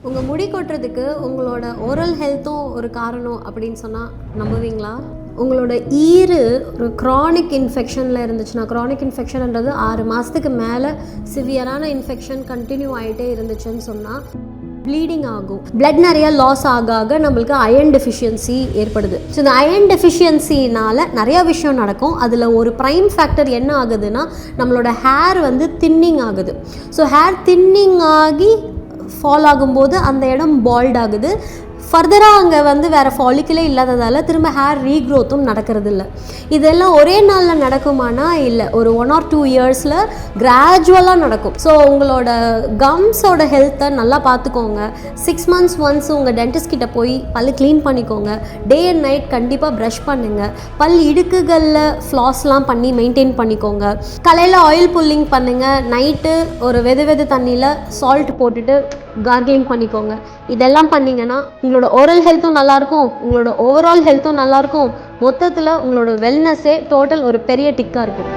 உங்கள் முடி கொட்டுறதுக்கு உங்களோட ஓரல் ஹெல்த்தும் ஒரு காரணம் அப்படின்னு சொன்னால் நம்புவீங்களா? உங்களோட ஒரு க்ரானிக் இன்ஃபெக்ஷனில் இருந்துச்சுன்னா, க்ரானிக் இன்ஃபெக்ஷன்ன்றது 6 மாதத்துக்கு மேலே சிவியரான இன்ஃபெக்ஷன் கண்டினியூ ஆகிட்டே இருந்துச்சுன்னு சொன்னால் ப்ளீடிங் ஆகும். பிளட் நிறையா லாஸ் ஆக நம்மளுக்கு அயர்ன் டெஃபிஷியன்சி ஏற்படுது. ஸோ இந்த அயர்ன் டெஃபிஷியன்சினால் நிறையா விஷயம் நடக்கும். அதில் ஒரு ப்ரைம் ஃபேக்டர் என்ன ஆகுதுன்னா, நம்மளோட ஹேர் தின்னிங் ஆகுது. ஸோ ஹேர் தின்னிங் ஆகி ஃபால் ஆகும்போது அந்த இடம் பால்ட் ஆகுது. ஃபர்தராக அங்கே வேறு ஃபாலிக்கிளே இல்லாததால் திரும்ப ஹேர் ரீக்ரோத்தும் நடக்கிறது இல்லை. இதெல்லாம் ஒரே நாளில் நடக்குமானா இல்லை, ஒரு 1 or 2 இயர்ஸில் கிராஜுவலாக நடக்கும். ஸோ உங்களோட கம்ஸோட ஹெல்த்தை நல்லா பார்த்துக்கோங்க. 6 months ஒன்ஸ் உங்கள் டென்டிஸ்ட் கிட்ட போய் பல் க்ளீன் பண்ணிக்கோங்க. டே அண்ட் நைட் கண்டிப்பாக ப்ரஷ் பண்ணுங்கள். பல் இடுக்குகளில் ஃப்ளாஸ்லாம் பண்ணி மெயின்டைன் பண்ணிக்கோங்க. காலையில் ஆயில் புல்லிங் பண்ணுங்கள். நைட்டு ஒரு வெது தண்ணியில் சால்ட் போட்டுட்டு கார்கிலிங் பண்ணிக்கோங்க. இதெல்லாம் பண்ணிங்கன்னா உங்களோட ஓரல் ஹெல்த்தும் நல்லாயிருக்கும், உங்களோட ஓவரால் ஹெல்த்தும் நல்லாயிருக்கும். மொத்தத்தில் உங்களோட வெல்னஸே டோட்டல் ஒரு பெரிய டிக்காக இருக்கும்.